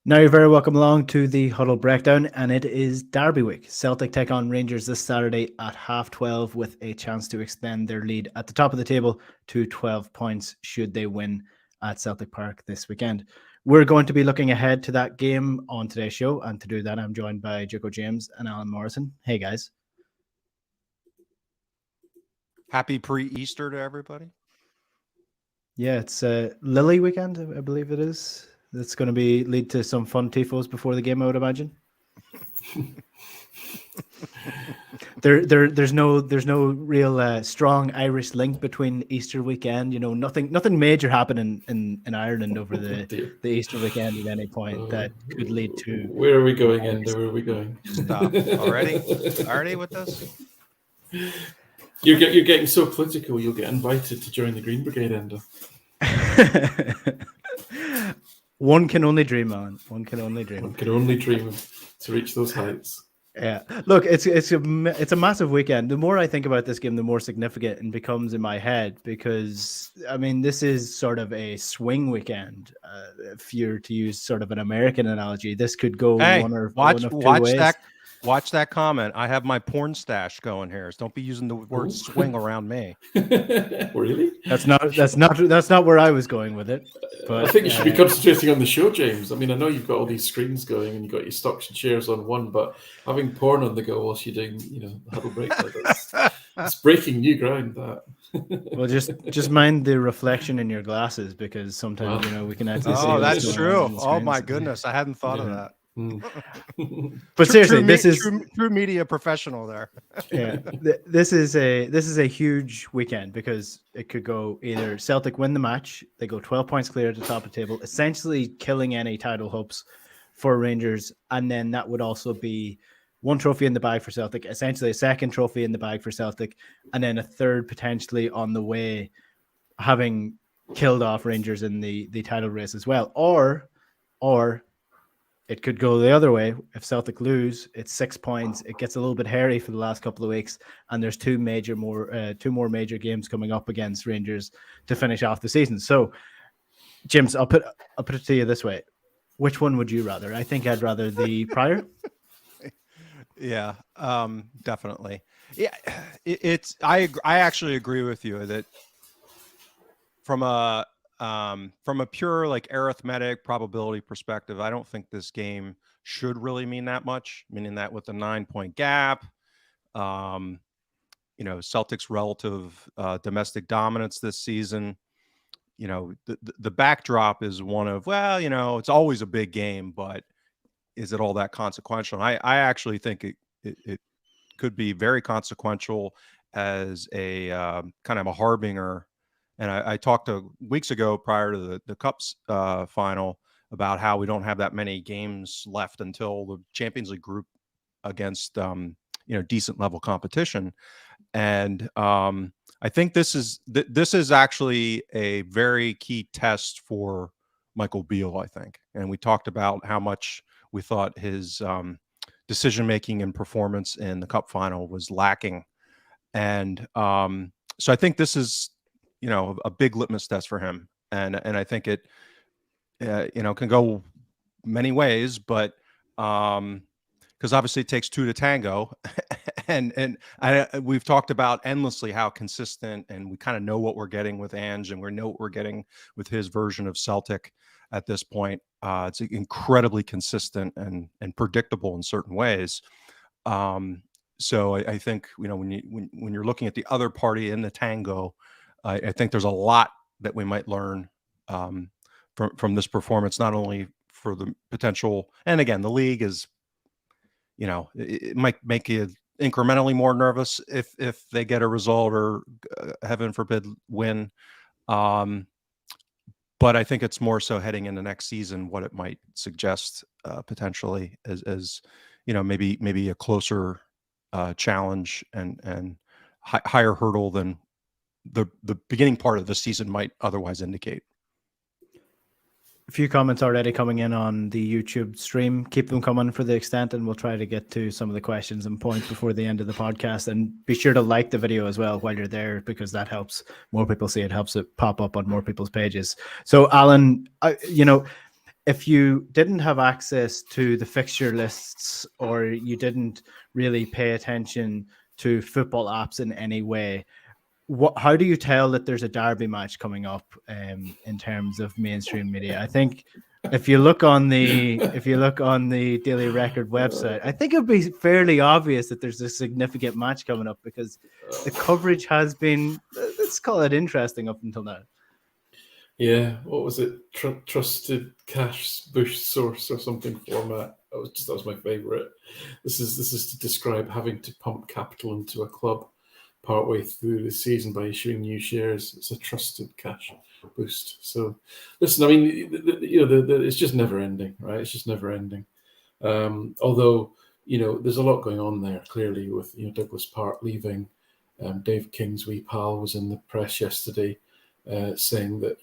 Now you're very welcome along to the Huddle Breakdown, and it is Derby week. Celtic take on Rangers this Saturday at 12:30 with a chance to extend their lead at the top of the table to 12 points should they win at Celtic Park this weekend. We're going to be looking ahead to that game on today's show, and to do that, I'm joined by Joko James and Alan Morrison. Hey, guys. Happy pre-Easter to everybody. Yeah, it's Lily weekend, I believe it is. That's going to lead to some fun tifos before the game, I would imagine. There's no real strong Irish link between Easter weekend. You know, nothing major happening in Ireland over the Easter weekend at any point that could lead to. Where are we going, Enda? Where are we going? Stop already with this. You're getting so political. You'll get invited to join the Green Brigade, Enda. One can only dream, man. One can only dream To reach those heights. Yeah, look, it's a massive weekend. The more I think about this game, the more significant it becomes in my head, because I mean, this is sort of a swing weekend. If you're to use sort of an American analogy, this could go one of two ways. Watch that comment. I have my porn stash going here. So don't be using the word swing around me. Really? That's not where I was going with it. But I think you should be concentrating on the show, James. I mean, I know you've got all these screens going and you've got your stocks and shares on one, but having porn on the go whilst you're doing, Huddle Breakdown, it's breaking new ground. That. Well, just mind the reflection in your glasses, because sometimes we can actually see. Oh, that's true. Oh my goodness, I hadn't thought of that. But seriously, this is true media professional there. Yeah, this is a huge weekend, because it could go either Celtic win the match, they go 12 points clear at the top of the table, essentially killing any title hopes for Rangers, and then that would also be one trophy in the bag for Celtic, essentially a second trophy in the bag for Celtic, and then a third potentially on the way, having killed off Rangers in the title race as well, or it could go the other way. If Celtic lose, it's 6 points. It gets a little bit hairy for the last couple of weeks, and there's two more major games coming up against Rangers to finish off the season. So, James, I'll put it to you this way: which one would you rather? I think I'd rather the prior. Yeah, definitely. Yeah, I actually agree with you that from a pure like arithmetic probability perspective, I don't think this game should really mean that much, meaning that with a 9-point gap, Celtics relative domestic dominance this season, the backdrop is one of, it's always a big game, but is it all that consequential? And I actually think it could be very consequential as a kind of a harbinger. And I talked weeks ago prior to the Cup's final about how we don't have that many games left until the Champions League group against decent level competition, and I think this is actually a very key test for Michael Beale, I think. And we talked about how much we thought his decision making and performance in the Cup final was lacking, and so I think this is a big litmus test for him. And I think it, can go many ways, but because obviously it takes two to tango. and we've talked about endlessly how consistent, and we kind of know what we're getting with Ange, and we know what we're getting with his version of Celtic at this point. It's incredibly consistent and predictable in certain ways. So I think, when you're looking at the other party in the tango, I think there's a lot that we might learn from this performance, not only for the potential, and again, the league is, it might make you incrementally more nervous if they get a result or heaven forbid win. But I think it's more so heading into next season, what it might suggest potentially as maybe a closer challenge and higher hurdle than the beginning part of the season might otherwise indicate. A few comments already coming in on the YouTube stream. Keep them coming for the extent, and we'll try to get to some of the questions and points before the end of the podcast. And be sure to like the video as well while you're there, because that helps more people see it, helps it pop up on more people's pages. So, Alan, if you didn't have access to the fixture lists or you didn't really pay attention to football apps in any way, how do you tell that there's a derby match coming up in terms of mainstream media? I think if you look on the Daily Record website, I think it'd be fairly obvious that there's a significant match coming up because the coverage has been, let's call it, interesting up until now. Yeah, what was it? Trusted cash bush source or something format. That was my favourite. This is to describe having to pump capital into a club partway through the season by issuing new shares. It's a trusted cash boost. So, listen, I mean, it's just never ending, right? It's just never ending. Although, there's a lot going on there, clearly, with Douglas Park leaving. Dave King's wee pal was in the press yesterday saying that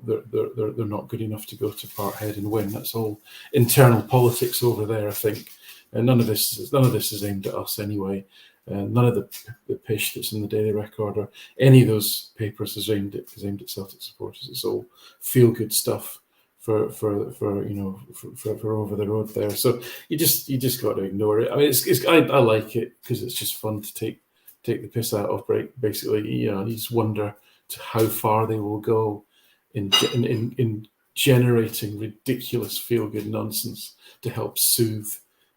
they're not good enough to go to Parkhead and win. That's all internal politics over there, I think. And none of this is aimed at us anyway. None of the pish that's in the Daily Record or any of those papers is aimed at Celtic supporters. It's all feel good stuff for over the road there. So you just got to ignore it. I mean, I like it because it's just fun to take the piss out of. Basically, you just wonder to how far they will go in generating ridiculous feel good nonsense to help soothe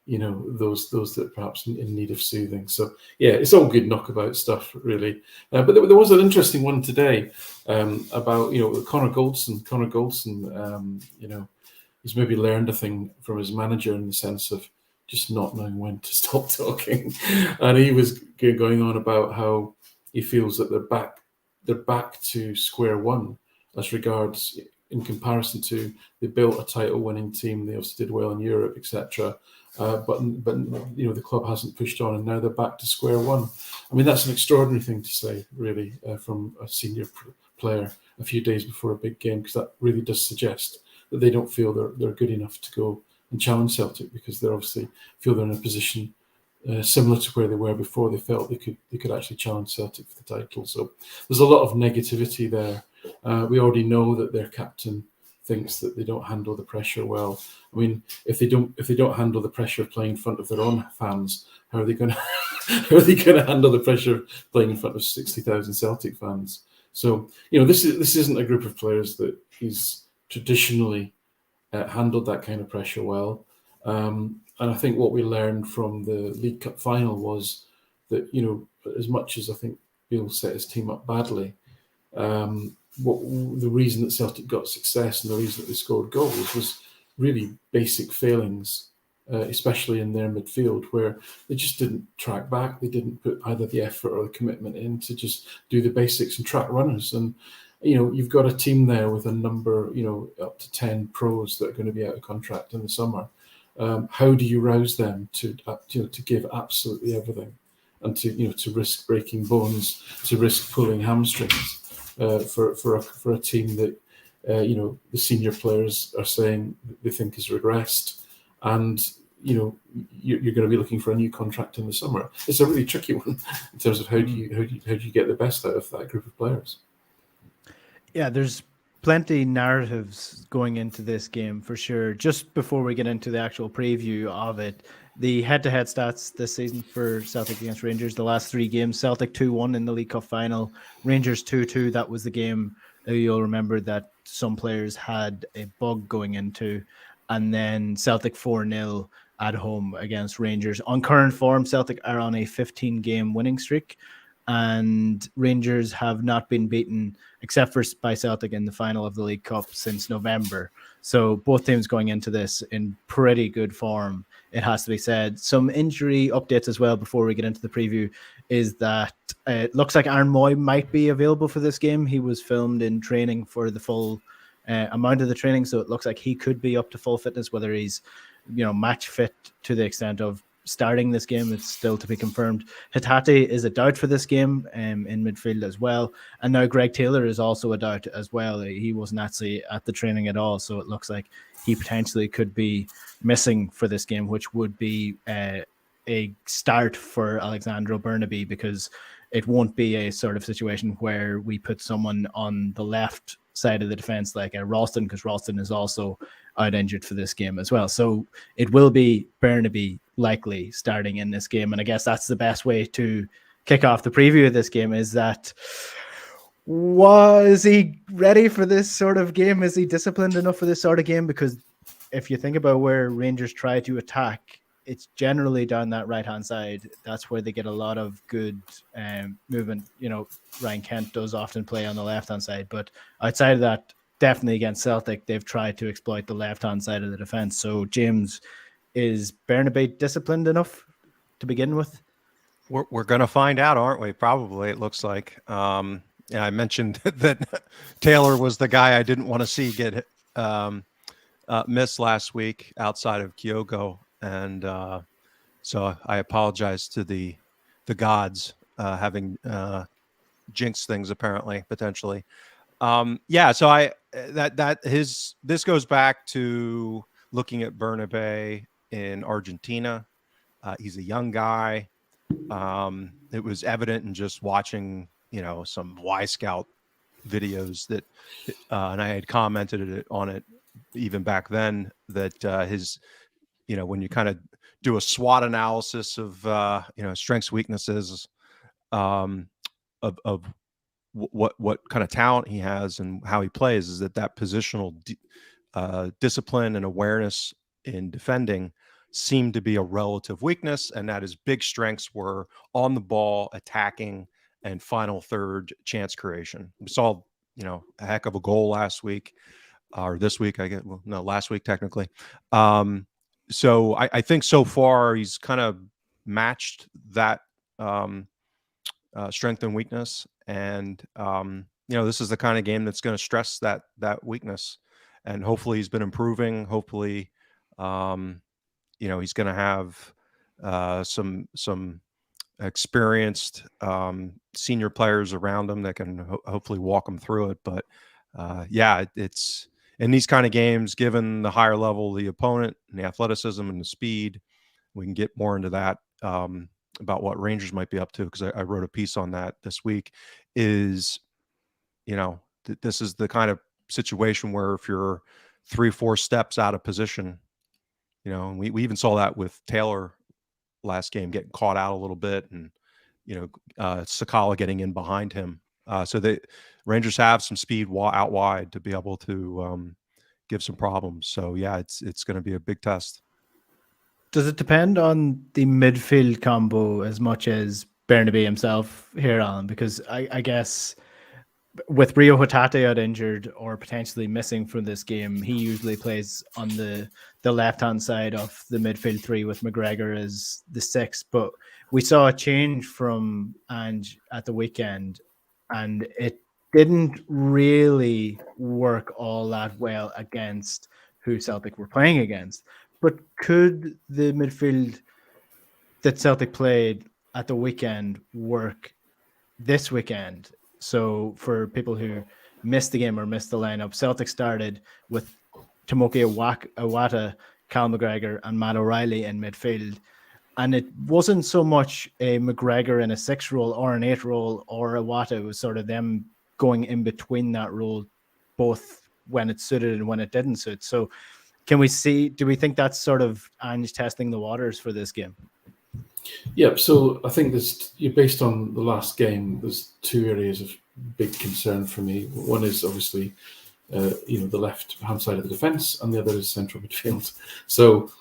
those that perhaps in need of soothing. So yeah, it's all good knockabout stuff, really. But there was an interesting one today about Connor Goldson. Connor Goldson, he's maybe learned a thing from his manager in the sense of just not knowing when to stop talking, and he was going on about how he feels that they're back to square one as regards in comparison to they built a title-winning team. They also did well in Europe, etc. But the club hasn't pushed on, and now they're back to square one. I mean, that's an extraordinary thing to say, really, from a senior player a few days before a big game, because that really does suggest that they don't feel they're good enough to go and challenge Celtic, because they obviously feel they're in a position similar to where they were before they felt they could actually challenge Celtic for the title. So there's a lot of negativity there. We already know that their captain thinks that they don't handle the pressure well. I mean, if they don't handle the pressure of playing in front of their own fans, how are they going to handle the pressure of playing in front of 60,000 Celtic fans? So this isn't a group of players that he's traditionally handled that kind of pressure well. And I think what we learned from the League Cup final was that, as much as I think Beale set his team up badly, the reason that Celtic got success and the reason that they scored goals was really basic failings, especially in their midfield, where they just didn't track back. They didn't put either the effort or the commitment in to just do the basics and track runners. And you've got a team there with a number, up to 10 pros that are going to be out of contract in the summer. How do you rouse them to give absolutely everything, and to risk breaking bones, to risk pulling hamstrings for a team that the senior players are saying they think has regressed, and you're going to be looking for a new contract in the summer. It's a really tricky one in terms of how do you get the best out of that group of players. Yeah, there's plenty narratives going into this game for sure. Just before we get into the actual preview of it, the head-to-head stats this season for Celtic against Rangers, the last 3 games, Celtic 2-1 in the League Cup final, Rangers 2-2. That was the game you'll remember that some players had a bug going into, and then Celtic 4-0 at home against Rangers. On current form, Celtic are on a 15-game winning streak, and Rangers have not been beaten except for by Celtic in the final of the League Cup since November. So both teams going into this in pretty good form, it has to be said. Some injury updates as well before we get into the preview is that it looks like Aaron Moy might be available for this game. He was filmed in training for the full amount of the training, so it looks like he could be up to full fitness. Whether he's match fit to the extent of starting this game, it's still to be confirmed. Hatate is a doubt for this game in midfield as well, and now Greg Taylor is also a doubt as well. He wasn't actually at the training at all, so it looks like he potentially could be missing for this game, which would be a start for Alexandro Burnaby, because it won't be a sort of situation where we put someone on the left side of the defense, like Ralston, because Ralston is also out injured for this game as well. So it will be Burnaby likely starting in this game. And I guess that's the best way to kick off the preview of this game, is that was he ready for this sort of game? Is he disciplined enough for this sort of game? Because if you think about where Rangers try to attack, it's generally down that right-hand side. That's where they get a lot of good movement. You know, Ryan Kent does often play on the left-hand side, but outside of that, definitely against Celtic, they've tried to exploit the left-hand side of the defense. So, James, is Burnaby disciplined enough to begin with? We're going to find out, aren't we? Probably, it looks like. Yeah, I mentioned that Taylor was the guy I didn't want to see get missed last week outside of Kyogo, and so I apologize to the gods having jinxed things apparently, potentially. Yeah, so this goes back to looking at Burnaby in Argentina. He's a young guy. It was evident in just watching, some Y Scout videos that, and I had commented on it even back then, that his, when you kind of do a SWOT analysis of, strengths, weaknesses, of what kind of talent he has and how he plays, is that positional discipline and awareness in defending seemed to be a relative weakness, and that his big strengths were on the ball, attacking, and final third chance creation. We saw, a heck of a goal last week, or this week, I guess. Well, no, last week technically. So I think so far he's kind of matched that strength and weakness, and this is the kind of game that's going to stress that weakness, and hopefully he's been improving. Hopefully, he's going to have some experienced senior players around him that can hopefully walk him through it. But yeah, it's in these kind of games, given the higher level of the opponent and the athleticism and the speed, we can get more into that about what Rangers might be up to, because I wrote a piece on that this week. Is this is the kind of situation where if you're 3-4 steps out of position, and we even saw that with Taylor last game, getting caught out a little bit, and Sakala getting in behind him. So the Rangers have some speed out wide to be able to give some problems. So yeah, it's going to be a big test. Does it depend on the midfield combo as much as Burnaby himself here, Alan? Because I guess with Rio Hatate out injured or potentially missing from this game, he usually plays on the left-hand side of the midfield three with McGregor as the 6. But we saw a change from Ange at the weekend, and it didn't really work all that well against who Celtic were playing against. But could the midfield that Celtic played at the weekend work this weekend? So for people who missed the game or missed the lineup, Celtic started with Tomoki Iwata, Cal McGregor, and Matt O'Reilly in midfield. And it wasn't so much a McGregor in a 6 role or an 8 role or Iwata. It was sort of them going in between that role, both when it suited and when it didn't suit. So do we think that's sort of Ange testing the waters for this game? Yeah, so I think based on the last game, there's 2 areas of big concern for me. One is obviously, the left-hand side of the defence, and the other is central midfield. So,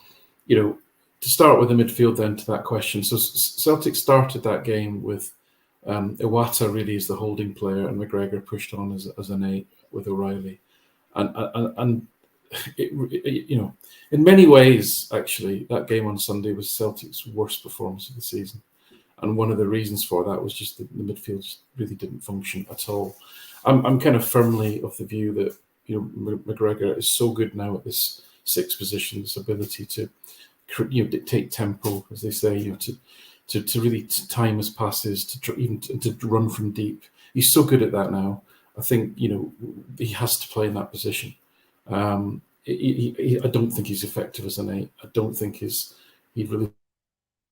to start with the midfield then to that question. So Celtic started that game with Iwata really as the holding player, and McGregor pushed on as an 8 with O'Reilly. And in many ways, actually, that game on Sunday was Celtic's worst performance of the season. And one of the reasons for that was just that the midfield just really didn't function at all. I'm kind of firmly of the view that, McGregor is so good now at this 6 position, this ability to, dictate tempo, as they say, to really time his passes, to run from deep. He's so good at that now. I think, he has to play in that position. I don't think he's effective as an 8. I don't think he really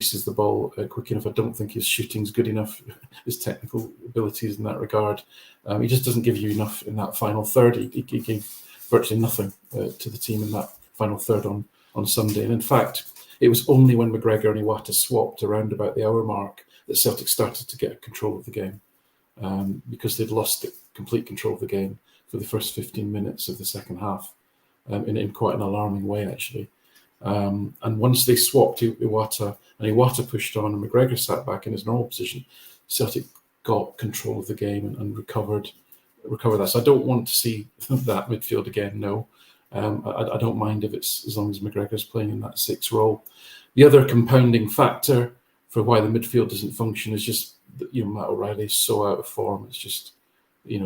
the ball quick enough. I don't think his shooting's good enough, his technical abilities in that regard. He just doesn't give you enough in that final third. He gave virtually nothing to the team in that final third on Sunday. And in fact, it was only when McGregor and Iwata swapped around about the hour mark that Celtic started to get control of the game, because they'd lost complete control of the game for the first 15 minutes of the second half, in quite an alarming way, actually. And once they swapped Iwata, and Iwata pushed on and McGregor sat back in his normal position, Celtic got control of the game and recovered that. So I don't want to see that midfield again, no. I don't mind if it's as long as McGregor's playing in that 6 role. The other compounding factor for why the midfield doesn't function is just, Matt O'Reilly is so out of form. It's just, you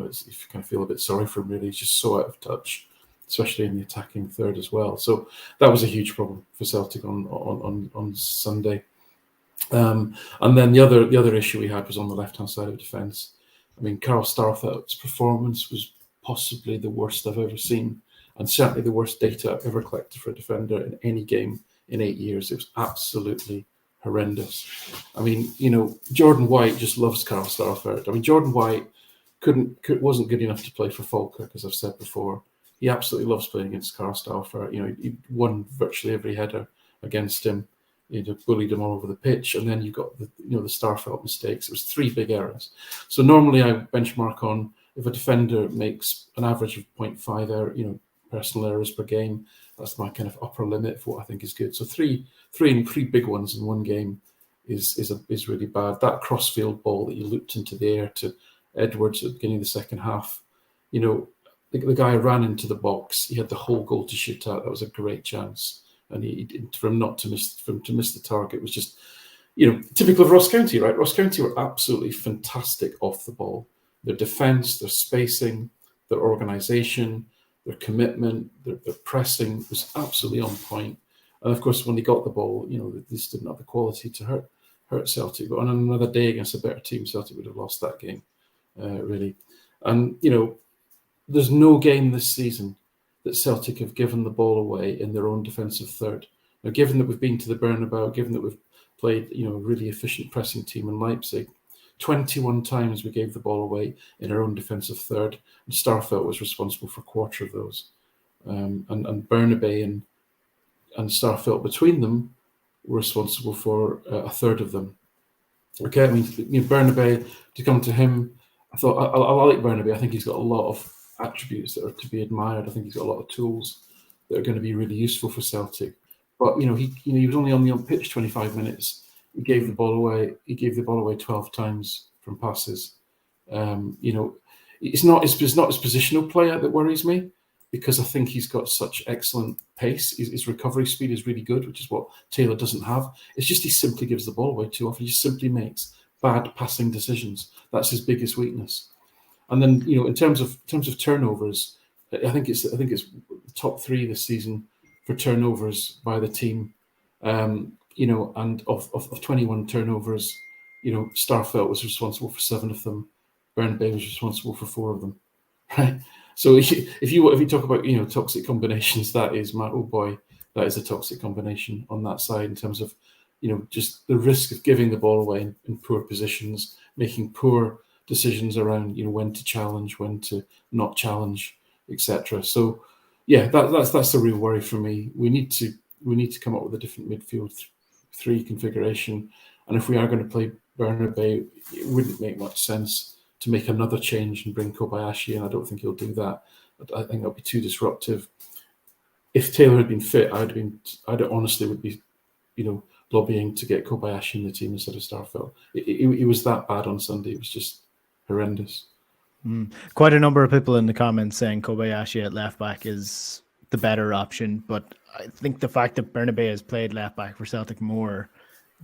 kind of feel a bit sorry for him, really. He's just so out of touch, especially in the attacking third as well. So that was a huge problem for Celtic on Sunday. And then the other issue we had was on the left-hand side of defence. I mean, Carl Starfelt's performance was possibly the worst I've ever seen, and certainly the worst data I've ever collected for a defender in any game in 8 years. It was absolutely horrendous. I mean, Jordan White just loves Carl Starfelt. I mean, Jordan White wasn't good enough to play for Falkirk, as I've said before. He absolutely loves playing against Carl Starfelt. He won virtually every header against him. He bullied him all over the pitch, and then you got the Starfelt mistakes. It was 3 big errors. So normally I benchmark on if a defender makes an average of 0.5 error, personal errors per game. That's my kind of upper limit for what I think is good. So three big ones in one game is really bad. That crossfield ball that you looped into the air to Edwards at the beginning of the second half, the guy ran into the box. He had the whole goal to shoot at. That was a great chance, and for him to miss the target was just, typical of Ross County, right? Ross County were absolutely fantastic off the ball. Their defence, their spacing, their organisation, their commitment, their pressing was absolutely on point. And of course, when they got the ball, they just didn't have the quality to hurt Celtic. But on another day against a better team, Celtic would have lost that game, really. And there's no game this season that Celtic have given the ball away in their own defensive third. Now, given that we've been to the Bernabeu, given that we've played, a really efficient pressing team in Leipzig, 21 times we gave the ball away in our own defensive third, and Starfelt was responsible for a quarter of those. And Bernabeu and Starfelt between them were responsible for a third of them. Okay, I mean, Bernabeu, to come to him, I thought I like Bernabeu. I think he's got a lot of attributes that are to be admired. I think he's got a lot of tools that are going to be really useful for Celtic. But he was only on the pitch 25 minutes. He gave the ball away. He gave the ball away 12 times from passes. It's not his positional play that worries me, because I think he's got such excellent pace. His recovery speed is really good, which is what Taylor doesn't have. It's just he simply gives the ball away too often. He simply makes bad passing decisions. That's his biggest weakness. And then in terms of turnovers, I think it's top 3 this season for turnovers by the team. And of 21 turnovers, Starfelt was responsible for 7 of them. Bernabeu was responsible for 4 of them. Right. So if you talk about toxic combinations, that is that is a toxic combination on that side in terms of just the risk of giving the ball away in poor positions, making poor decisions around when to challenge, when to not challenge, etc. So yeah, that's the real worry for me. We need to come up with a different midfield 3 configuration, and if we are going to play Bernabeu, it wouldn't make much sense to make another change and bring Kobayashi in. I don't think he'll do that. I think that'll be too disruptive. If Taylor had been fit, I'd honestly would be, lobbying to get Kobayashi in the team instead of Starfelt. It was that bad on Sunday. It was just horrendous. Quite a number of people in the comments saying Kobayashi at left back is the better option, but I think the fact that Bernabeu has played left back for Celtic more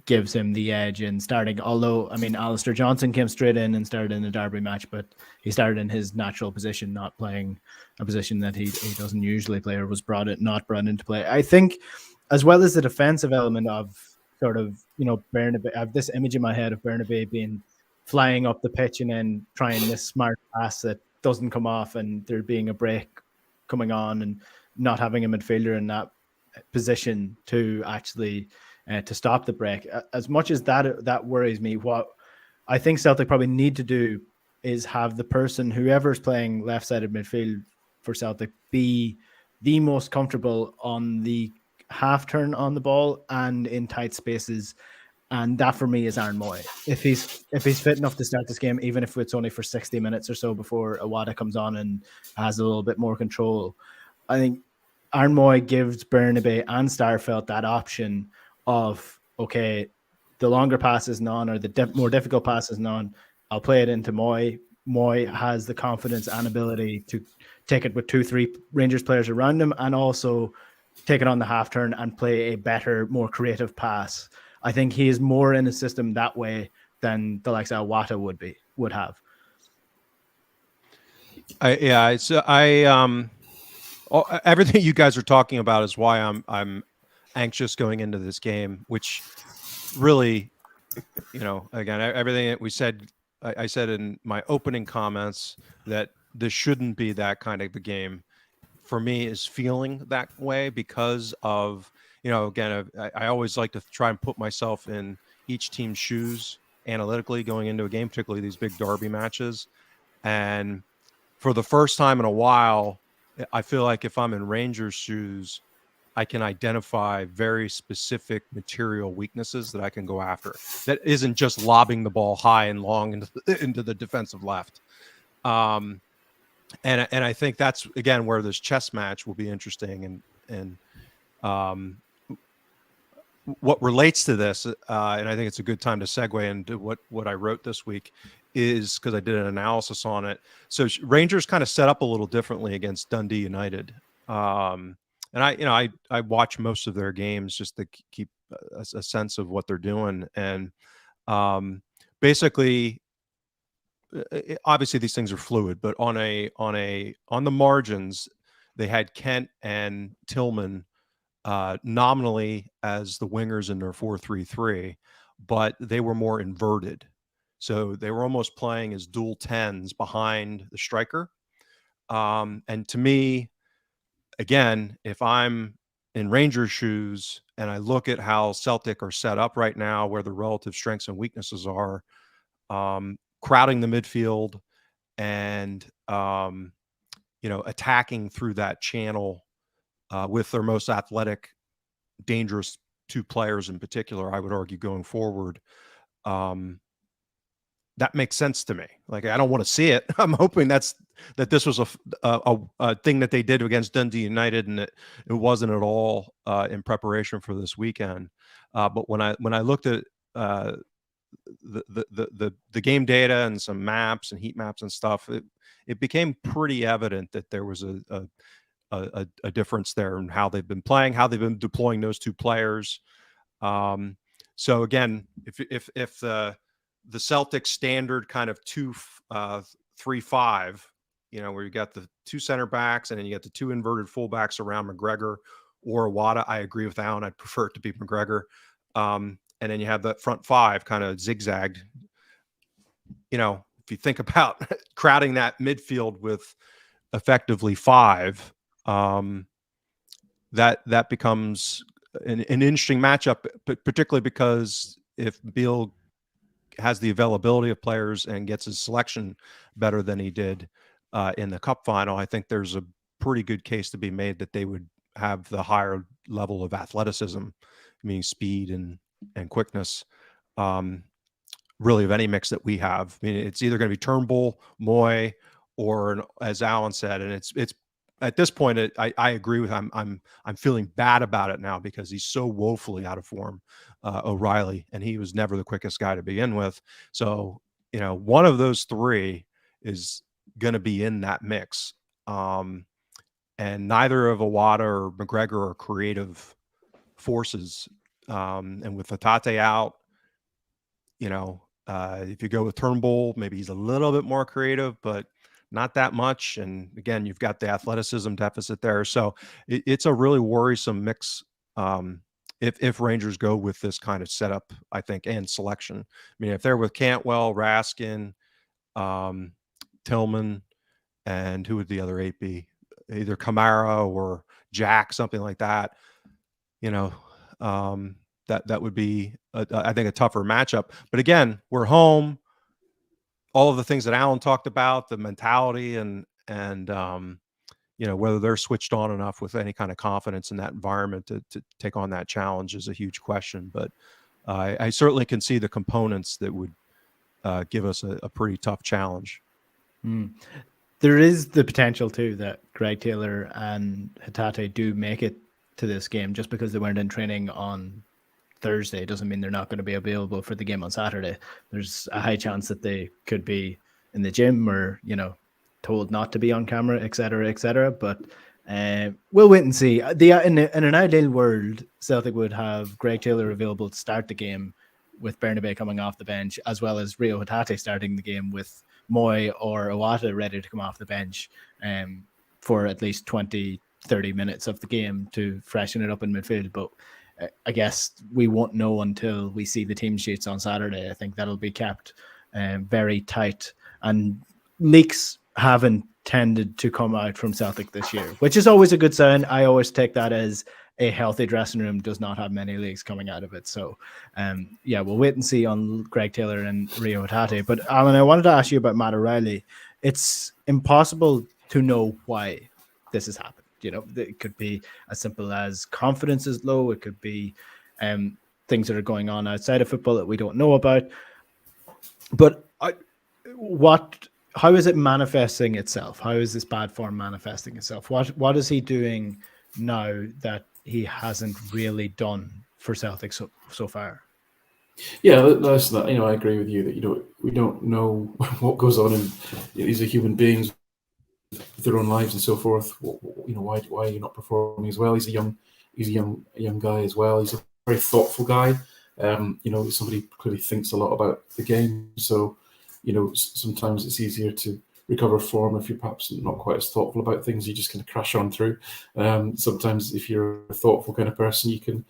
gives him the edge in starting. Although, I mean, Alistair Johnson came straight in and started in the Derby match, but he started in his natural position, not playing a position that he doesn't usually play, or was not brought into play. I think, as well as the defensive element of sort of, Bernabeu, I have this image in my head of Bernabeu being flying up the pitch and then trying this smart pass that doesn't come off, and there being a break coming on, and not having a midfielder in that position to actually to stop the break. As much as that worries me, what I think Celtic probably need to do is have the person, whoever's playing left-sided midfield for Celtic, be the most comfortable on the half turn on the ball and in tight spaces. And that for me is Aaron Moy. If he's fit enough to start this game, even if it's only for 60 minutes or so before Awada comes on and has a little bit more control, I think Aaron Moy gives Bernabe and Starfelt that option of, okay, the longer pass is none, or the more difficult pass is none. I'll play it into Moy. Moy has the confidence and ability to take it with 2-3 Rangers players around him, and also take it on the half turn and play a better, more creative pass. I think he is more in the system that way than the likes of Wata would have. Everything you guys are talking about is why I'm anxious going into this game, which really, again, everything that we said, I said in my opening comments that this shouldn't be that kind of a game. For me, is feeling that way because of, again, I always like to try and put myself in each team's shoes analytically going into a game, particularly these big derby matches. And for the first time in a while, I feel like if I'm in Rangers' shoes, I can identify very specific material weaknesses that I can go after. That isn't just lobbing the ball high and long into the defensive left. And I think that's, again, where this chess match will be interesting. And what relates to this, and I think it's a good time to segue into what I wrote this week, is because I did an analysis on it. So Rangers kind of set up a little differently against Dundee United. And I watch most of their games just to keep a sense of what they're doing. And basically, obviously these things are fluid, but on the margins, they had Kent and Tillman nominally as the wingers in their 4-3-3, but they were more inverted. So they were almost playing as dual 10s behind the striker. And to me, again, if I'm in Rangers' shoes and I look at how Celtic are set up right now, where the relative strengths and weaknesses are, crowding the midfield and, attacking through that channel with their most athletic, dangerous two players in particular, I would argue going forward, that makes sense to me. Like, I don't want to see it. I'm hoping that this was a thing that they did against Dundee United, and it wasn't at all in preparation for this weekend. But when I looked at the game data and some maps and heat maps and stuff, it became pretty evident that there was a difference there in how they've been playing, how they've been deploying those two players. So again, if the Celtic standard kind of 2-3-5, where you got the two center backs and then you got the two inverted fullbacks around McGregor or Awada. I agree with Alan. I'd prefer it to be McGregor. And then you have that front five kind of zigzagged. If you think about crowding that midfield with effectively five, that becomes an interesting matchup, particularly because if Beale has the availability of players and gets his selection better than he did in the cup final, I think there's a pretty good case to be made that they would have the higher level of athleticism, meaning speed and quickness, really of any mix that we have. I mean, it's either going to be Turnbull, Moy, or as Alan said, and it's at this point, I agree with him. I'm feeling bad about it now because he's so woefully out of form, O'Reilly, and he was never the quickest guy to begin with. So, one of those three is going to be in that mix. And neither of Awada or McGregor are creative forces. And with Hatate out, if you go with Turnbull, maybe he's a little bit more creative, but not that much. And again, you've got the athleticism deficit there. So it's a really worrisome mix if Rangers go with this kind of setup, I think, and selection. I mean, if they're with Cantwell, Raskin, Tillman, and who would the other 8 be? Either Kamara or Jack, something like that. that would be, I think, a tougher matchup. But again, we're home. All of the things that Alan talked about, the mentality and whether they're switched on enough with any kind of confidence in that environment to take on that challenge is a huge question. But I certainly can see the components that would give us a pretty tough challenge. There is the potential too that Greg Taylor and Hatate do make it to this game. Just because they weren't in training on Thursday doesn't mean they're not going to be available for the game on Saturday. There's a high chance that they could be in the gym or, told not to be on camera, etc., etc. But we'll wait and see. In an ideal world, Celtic would have Greg Taylor available to start the game with Bernabé coming off the bench, as well as Rio Hatate starting the game with Moy or Iwata ready to come off the bench for at least 20, 30 minutes of the game to freshen it up in midfield. But I guess we won't know until we see the team sheets on Saturday. I think that'll be kept very tight. And leaks haven't tended to come out from Celtic this year, which is always a good sign. I always take that as a healthy dressing room does not have many leaks coming out of it. So, we'll wait and see on Greg Taylor and Rio Hatate. But Alan, I wanted to ask you about Matt O'Reilly. It's impossible to know why this has happened. It could be as simple as confidence is low. It could be things that are going on outside of football that we don't know about. But how is it manifesting itself? How is this bad form manifesting itself? What is he doing now that he hasn't really done for Celtic so far? Yeah, listen, I agree with you that we don't know what goes on, and these are human beings with their own lives and so forth. Why are you not performing as well? He's a young guy as well. He's a very thoughtful guy. Somebody clearly thinks a lot about the game. So, sometimes it's easier to recover form if you're perhaps not quite as thoughtful about things. You just kind of crash on through. Sometimes if you're a thoughtful kind of person, you can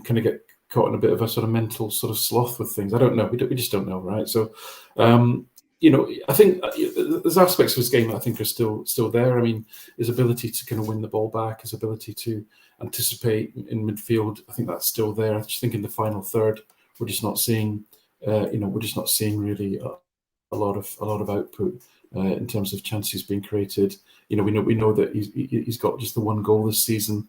kind of get caught in a bit of a sort of mental sort of sloth with things. I don't know. We just don't know, right? So, I think there's aspects of his game that I think are still there. I mean, his ability to kind of win the ball back, his ability to anticipate in midfield, I think that's still there. I just think in the final third, we're just not seeing, really a lot of output in terms of chances being created. We know that he's got just the one goal this season.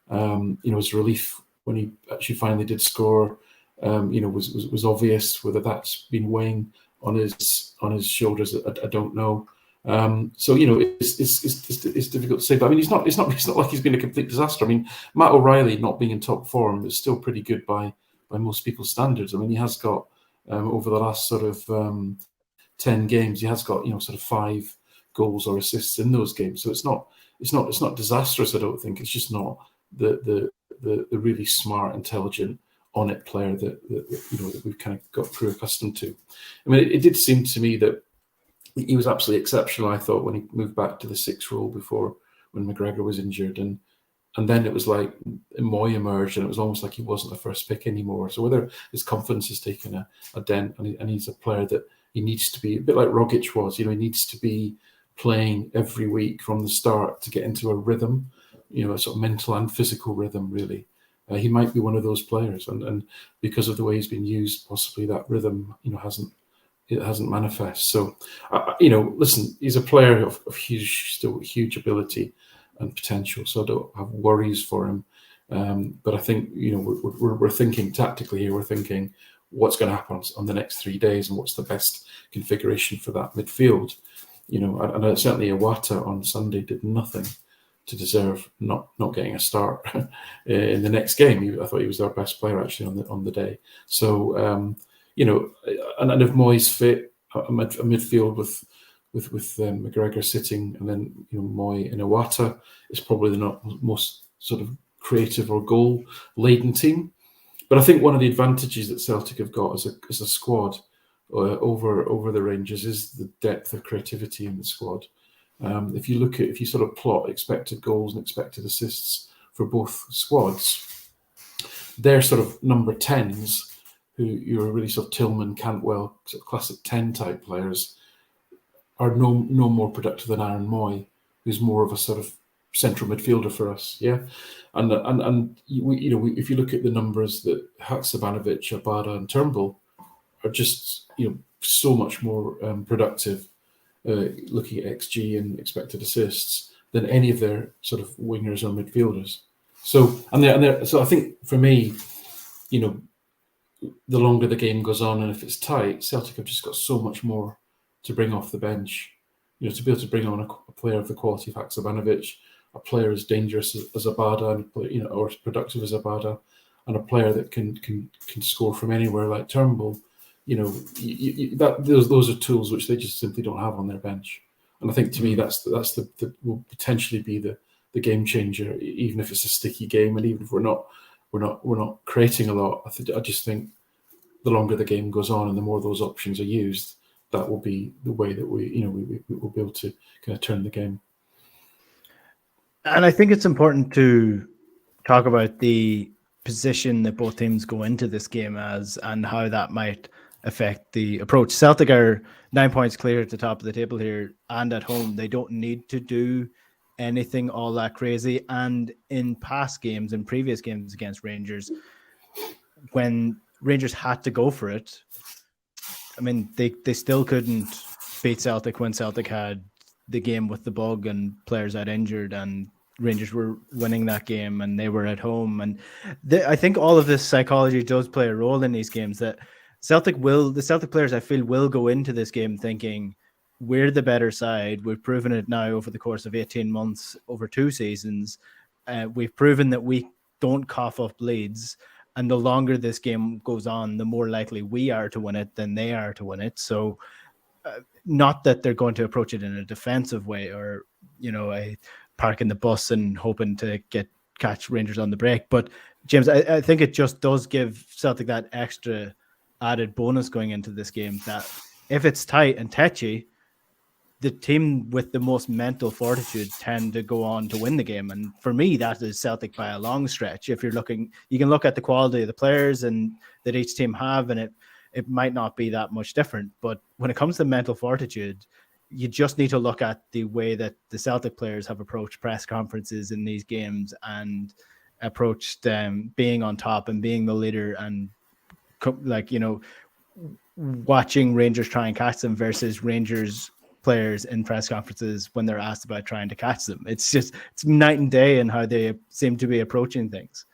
His relief when he actually finally did score, was obvious. Whether that's been weighing on his shoulders, I don't know. It's difficult to say. But I mean, it's not like he's been a complete disaster. I mean, Matt O'Reilly not being in top form is still pretty good by most people's standards. I mean, he has got over the last sort of 10 games, he has got sort of 5 goals or assists in those games. So it's not disastrous. I don't think it's just not the really smart, intelligent, on it player that we've kind of got accustomed to. I mean, it did seem to me that he was absolutely exceptional. I thought when he moved back to the 6 role before when McGregor was injured, and then it was like Moy emerged, and it was almost like he wasn't the first pick anymore. So whether his confidence has taken a dent, and he's a player that he needs to be a bit like Rogic was. He needs to be playing every week from the start to get into a rhythm, a sort of mental and physical rhythm. Really, he might be one of those players, and because of the way he's been used, possibly that rhythm, hasn't manifest. So, listen, he's a player of huge ability and potential. So I don't have worries for him. But I think we're thinking tactically here. We're thinking what's going to happen on the next 3 days and what's the best configuration for that midfield. And certainly Iwata on Sunday did nothing to deserve not getting a start in the next game. I thought he was our best player actually on the day. So and if Moy's fit, a midfield with McGregor sitting, and then Moy and Iwata is probably the most sort of creative or goal laden team. But I think one of the advantages that Celtic have got as a squad over the Rangers is the depth of creativity in the squad. If you sort of plot expected goals and expected assists for both squads, they're sort of number 10s, who you're really sort of Tillman, Cantwell, sort of classic 10 type players, are no more productive than Aaron Moy, who's more of a sort of central midfielder for us. Yeah, and if you look at the numbers that Haksabanovic, Abada, and Turnbull are just so much more productive, looking at XG and expected assists, than any of their sort of wingers or midfielders. So so I think for me, the longer the game goes on, and if it's tight, Celtic have just got so much more to bring off the bench. To be able to bring on a player of the quality of Haksabanovic, a player as dangerous as Abada, and or as productive as Abada, and a player that can score from anywhere like Turnbull. Those are tools which they just simply don't have on their bench. And I think to me that's the will potentially be the game changer, even if it's a sticky game, and even if we're not creating a lot. I just think the longer the game goes on and the more those options are used, that will be the way that we will be able to kind of turn the game. And I think it's important to talk about the position that both teams go into this game as, and how that might affect the approach. Celtic are 9 points clear at the top of the table here, and at home they don't need to do anything all that crazy. And in past games, in previous games against Rangers, when Rangers had to go for it, I mean, they still couldn't beat Celtic when Celtic had the game with the bug and players out injured, and Rangers were winning that game and they were at home. And I think all of this psychology does play a role in these games, that the Celtic players, I feel, will go into this game thinking, we're the better side. We've proven it now over the course of 18 months, over 2 seasons. We've proven that we don't cough up leads. And the longer this game goes on, the more likely we are to win it than they are to win it. So not that they're going to approach it in a defensive way, or, parking the bus and hoping to catch Rangers on the break. But James, I think it just does give Celtic that extra added bonus going into this game, that if it's tight and tetchy, the team with the most mental fortitude tend to go on to win the game. And for me, that is Celtic by a long stretch. If you're looking, you can look at the quality of the players and that each team have, and it might not be that much different. But when it comes to mental fortitude, you just need to look at the way that the Celtic players have approached press conferences in these games and approached being on top and being the leader, and watching Rangers try and catch them versus Rangers players in press conferences when they're asked about trying to catch them. It's night and day in how they seem to be approaching things.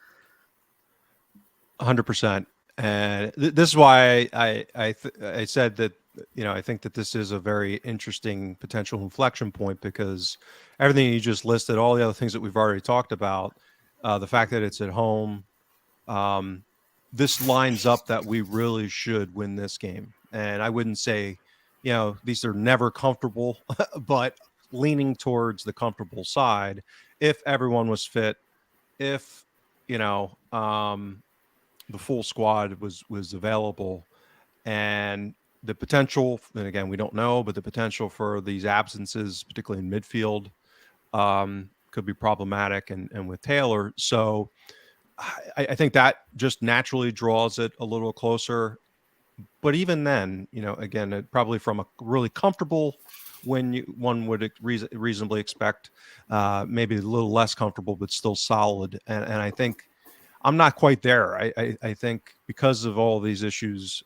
100%. And this is why I said that, I think that this is a very interesting potential inflection point, because everything you just listed, all the other things that we've already talked about, the fact that it's at home, this lines up that we really should win this game. And I wouldn't say, these are never comfortable, but leaning towards the comfortable side if everyone was fit, if, the full squad was available, and the potential, and again, we don't know, but the potential for these absences, particularly in midfield, could be problematic, and with Taylor. So I think that just naturally draws it a little closer. But even then, again, probably from a really comfortable one would reasonably expect, maybe a little less comfortable, but still solid. And I think I'm not quite there. I think because of all these issues,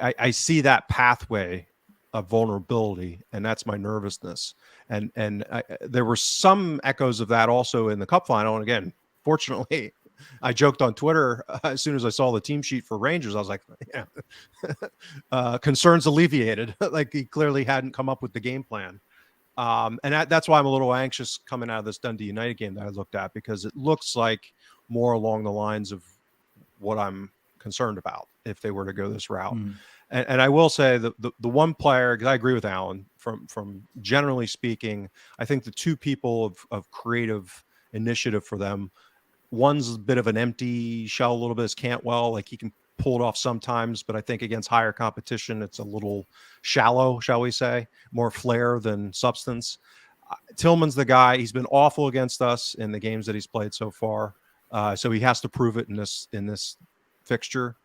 I see that pathway of vulnerability, and that's my nervousness. And there were some echoes of that also in the cup final. And again, fortunately, I joked on Twitter as soon as I saw the team sheet for Rangers. I was like, concerns alleviated. Like, he clearly hadn't come up with the game plan. And that's why I'm a little anxious coming out of this Dundee United game that I looked at, because it looks like more along the lines of what I'm concerned about if they were to go this route. And I will say the one player, because I agree with Alan, from generally speaking, I think the two people of creative initiative for them, one's a bit of an empty shell a little bit, is Cantwell. Like, he can pull it off sometimes, but I think against higher competition, it's a little shallow, shall we say, more flair than substance. Tillman's the guy. He's been awful against us in the games that he's played so far. So he has to prove it in this fixture.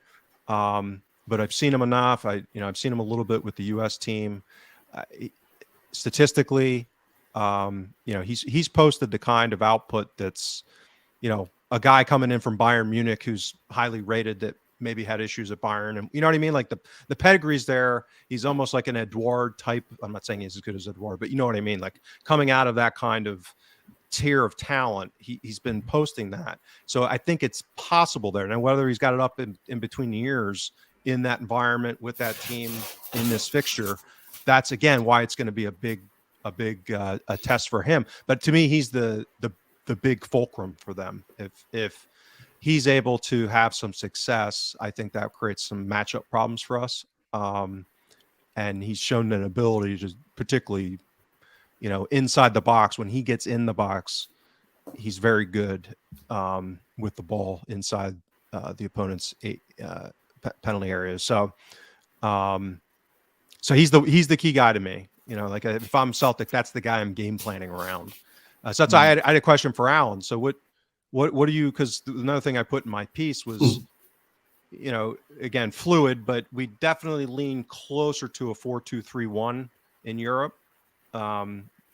But I've seen him enough. I've seen him a little bit with the U.S. team. Statistically, He's posted the kind of output that's, a guy coming in from Bayern Munich who's highly rated that maybe had issues at Bayern, and you know what I mean? Like the pedigree's there. He's almost like an Edouard type. I'm not saying he's as good as Edouard, but you know what I mean? Like coming out of that kind of tier of talent, he's been posting that. So I think it's possible there. Now, whether he's got it up in between the years in that environment with that team in this fixture, that's again why it's going to be a big test for him. But to me, he's the big fulcrum for them. If he's able to have some success, I think that creates some matchup problems for us. And he's shown an ability to, particularly, inside the box, when he gets in the box, he's very good with the ball inside the opponent's penalty areas. So he's the key guy to me. Like if I'm Celtic, that's the guy I'm game planning around. So that's why I had a question for Alan. So what do you? Because another thing I put in my piece was, again, fluid, but we definitely lean closer to a 4-2-3-1 in Europe. I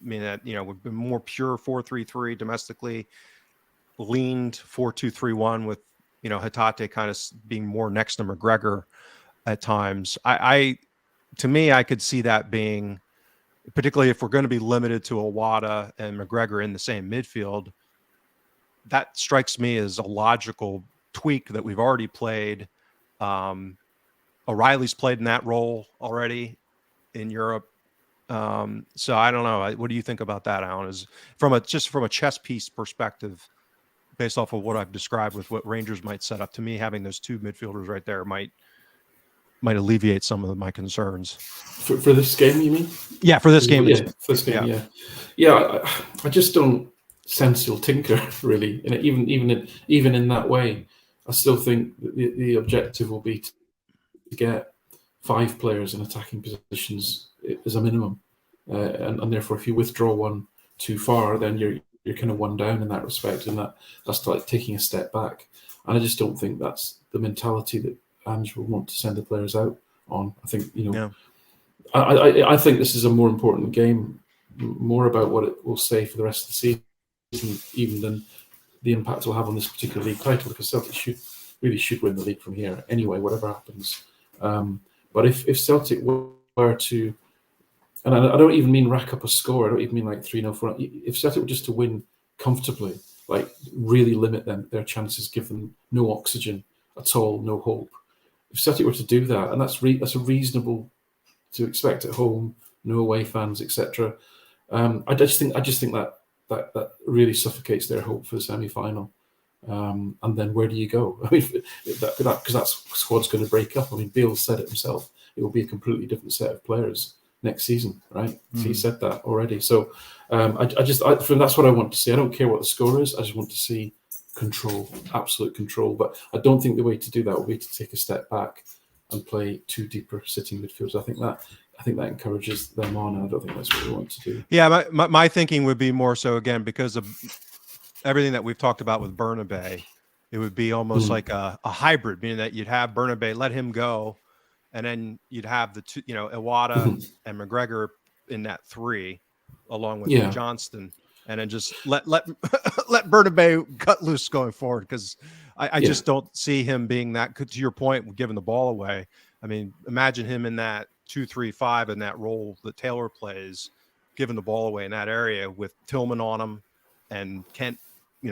mean that we've been more pure 4-3-3 domestically, leaned 4-2-3-1 with Hatate kind of being more next to McGregor at times. To me, I could see that being, particularly if we're going to be limited to Iwata and McGregor in the same midfield, that strikes me as a logical tweak that we've already played. O'Reilly's played in that role already in Europe. So I don't know. What do you think about that, Alan? Is from a chess piece perspective, based off of what I've described with what Rangers might set up, to me, having those two midfielders right there might alleviate some of my concerns. For this game, you mean? Yeah, for this game. Yeah, for this game, yeah. I just don't sense you'll tinker really, and even in that way, I still think the objective will be to get 5 players in attacking positions as a minimum, and therefore, if you withdraw one too far, then you're kind of one down in that respect, and that's like taking a step back. And I just don't think that's the mentality that Ange will want to send the players out on. I think I think this is a more important game, more about what it will say for the rest of the season, even than the impact it'll have on this particular league title, because Celtic should win the league from here anyway, whatever happens. But if Celtic were to, and I don't even mean rack up a score, I don't even mean like 3-0, 4. If Celtic were just to win comfortably, like really limit their chances, give them no oxygen at all, no hope. If Celtic were to do that, and that's a reasonable to expect at home, no away fans, etc. I just think that really suffocates their hope for the semi-final. And then where do you go? I mean, because that squad's going to break up. I mean, Beale said it himself. It will be a completely different set of players next season, right? Mm-hmm. He said that already. So that's what I want to see. I don't care what the score is. I just want to see control, absolute control. But I don't think the way to do that will be to take a step back and play 2 deeper sitting midfielders. I think that encourages them on, and I don't think that's what we want to do. Yeah, my thinking would be more so, again, because of everything that we've talked about with Bernabé, it would be almost like a hybrid, meaning that you'd have Bernabé, let him go, and then you'd have the two, Iwata and McGregor in that 3, along with Johnston, and then just let Bernabé cut loose going forward, because I just don't see him being that, to your point, giving the ball away. I mean, imagine him in that 2-3-5 in that role that Taylor plays, giving the ball away in that area with Tillman on him and Kent,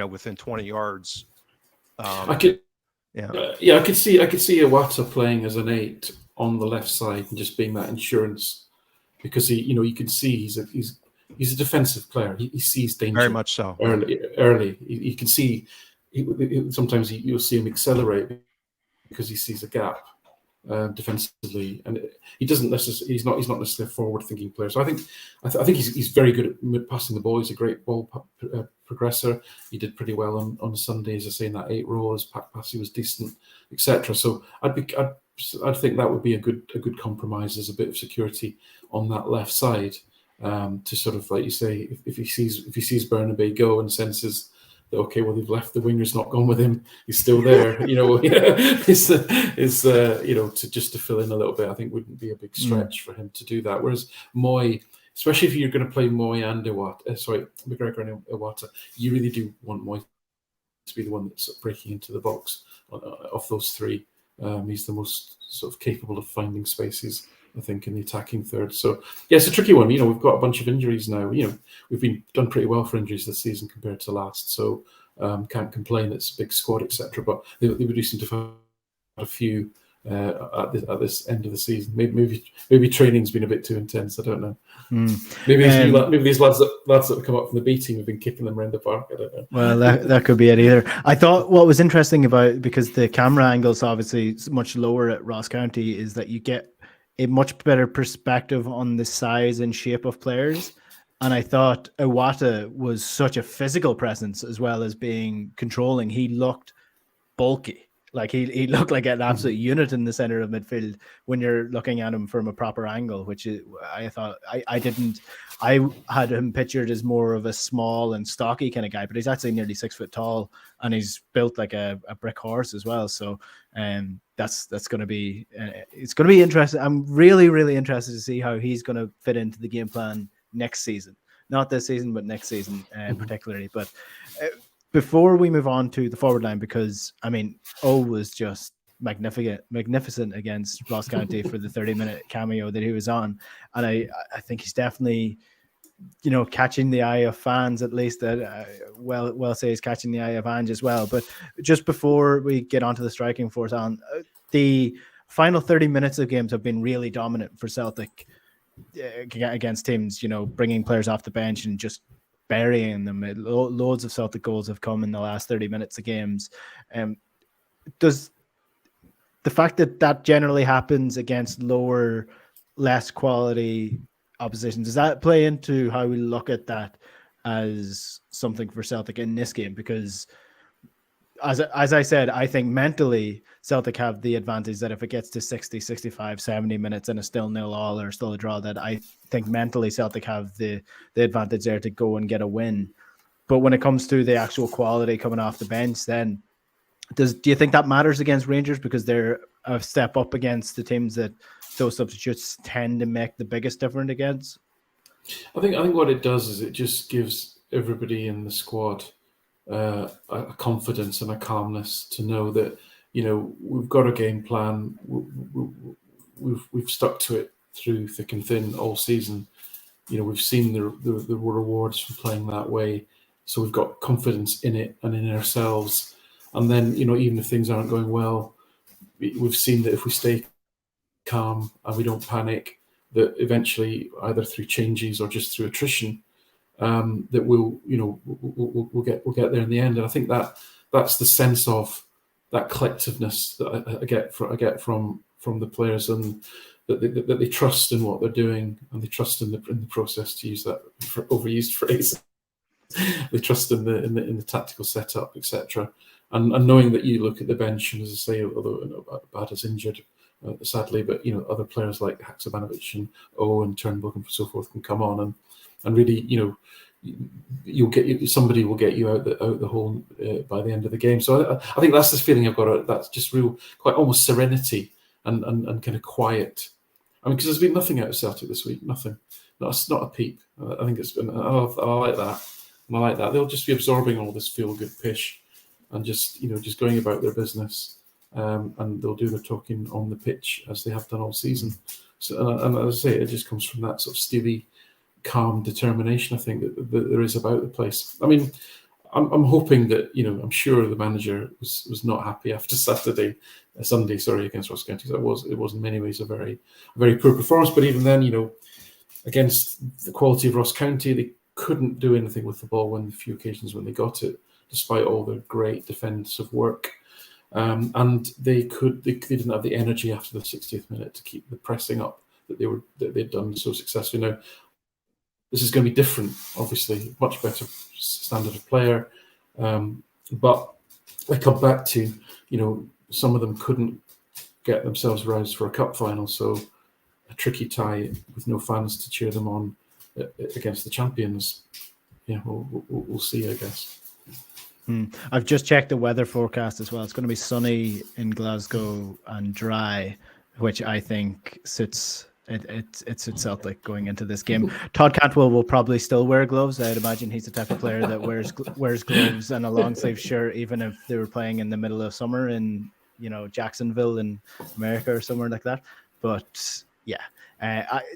within 20 yards. I could see Iwata playing as an 8 on the left side and just being that insurance, because you can see he's a defensive player. He sees danger very much so early. You can see sometimes you'll see him accelerate because he sees a gap defensively, and he doesn't necessarily. He's not necessarily a forward-thinking player. So I think he's very good at passing the ball. He's a great ball progressor. He did pretty well on Sunday, as I say, in that 8 role. His passing was decent, etc. So I'd think that would be a good compromise as a bit of security on that left side, to sort of, like you say, if he sees Bernabé go and senses that, okay, well, they've left, the winger's not gone with him, he's still there, to fill in a little bit, I think wouldn't be a big stretch for him to do that. Whereas Moy, especially if you're going to play Moy and McGregor and Iwata, you really do want Moy to be the one that's breaking into the box of those three. He's the most sort of capable of finding spaces, I think, in the attacking third. So yeah, it's a tricky one. We've got a bunch of injuries now. We've been done pretty well for injuries this season compared to last. So can't complain. It's a big squad, etc. But they do seem to have a few at this end of the season. Maybe training's been a bit too intense. I don't know. Maybe these lads that have come up from the B team have been kicking them around the park. I don't know. Well, that could be it either. I thought what was interesting about, because the camera angle's obviously much lower at Ross County, is that you get a much better perspective on the size and shape of players. And I thought Iwata was such a physical presence as well as being controlling. He looked bulky. Like he looked like an absolute unit in the center of midfield when you're looking at him from a proper angle, which is, I thought I had him pictured as more of a small and stocky kind of guy, but he's actually nearly 6 foot tall and he's built like a brick horse as well. So that's going to be, it's going to be interesting. I'm really, really interested to see how he's going to fit into the game plan next season, not this season, but next season particularly. But before we move on to the forward line, because I mean, O was just magnificent against Ross County for the 30-minute cameo that he was on, and I think he's definitely, catching the eye of fans, at least. That well say he's catching the eye of Ange as well. But just before we get onto the striking force, on the final 30 minutes of games have been really dominant for Celtic against teams, bringing players off the bench and just burying them. Loads of Celtic goals have come in the last 30 minutes of games. Does the fact that generally happens against lower, less quality opposition, does that play into how we look at that as something for Celtic in this game? Because as I said, I think mentally Celtic have the advantage that if it gets to 60, 65, 70 minutes and it's still 0-0 or still a draw, that I think mentally Celtic have the advantage there to go and get a win. But when it comes to the actual quality coming off the bench, then do you think that matters against Rangers, because they're a step up against the teams that those substitutes tend to make the biggest difference against? I think what it does is it just gives everybody in the squad a confidence and a calmness to know that we've got a game plan. We've stuck to it through thick and thin all season. We've seen the rewards from playing that way, so we've got confidence in it and in ourselves. And then even if things aren't going well, we've seen that if we stay calm and we don't panic, that eventually either through changes or just through attrition, that we'll get there in the end. And I think that's the sense of that collectiveness that I get from the players, and that they trust in what they're doing, and they trust in the process, to use that overused phrase. They trust in the tactical setup, etc. And knowing that you look at the bench, and as I say, although Bad is injured, sadly, but other players like Haksabanovic and O and Turnbull and so forth can come on and really, somebody will get you out the hole by the end of the game. So I think that's this feeling I've got. That's just real, quite almost serenity and kind of quiet. I mean, because there's been nothing out of Celtic this week, nothing, not a peep. I think it's been. I like that, and I like that. They'll just be absorbing all this feel good pish, and just going about their business. And they'll do their talking on the pitch as they have done all season. So, and as I say, it just comes from that sort of steely, calm determination, I think, that there is about the place. I mean, I'm hoping that I'm sure the manager was not happy after Sunday, against Ross County. It was in many ways a very poor performance. But even then, against the quality of Ross County, they couldn't do anything with the ball when the few occasions when they got it, despite all their great defensive work. And they didn't have the energy after the 60th minute to keep the pressing up that they'd done so successfully. Now, this is going to be different, obviously, much better standard of player. But I come back to, some of them couldn't get themselves roused for a cup final, so a tricky tie with no fans to cheer them on against the champions. Yeah, we'll see, I guess. I've just checked the weather forecast as well. It's going to be sunny in Glasgow and dry, which I think suits It's at Celtic going into this game. Todd Cantwell will probably still wear gloves. I'd imagine he's the type of player that wears gloves and a long sleeve shirt, even if they were playing in the middle of summer in Jacksonville in America or somewhere like that. But yeah,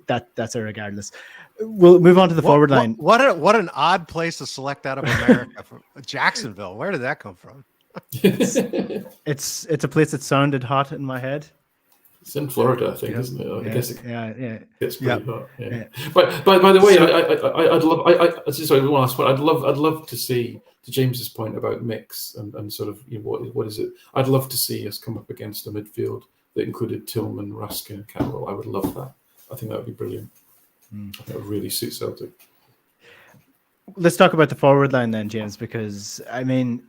that's a regardless. We'll move on to the forward line. What an odd place to select out of America. From Jacksonville. Where did that come from? It's a place that sounded hot in my head. It's in Florida, I think, isn't it? I guess it gets pretty hot. Yeah. But by the way, I'd love. Sorry, one last point. I'd love to see, to James's point about mix and sort of what is it? I'd love to see us come up against a midfield that included Tillman, Raskin, and Cantwell. I would love that. I think that would be brilliant. I think that would really suit Celtic. Let's talk about the forward line then, James, because I mean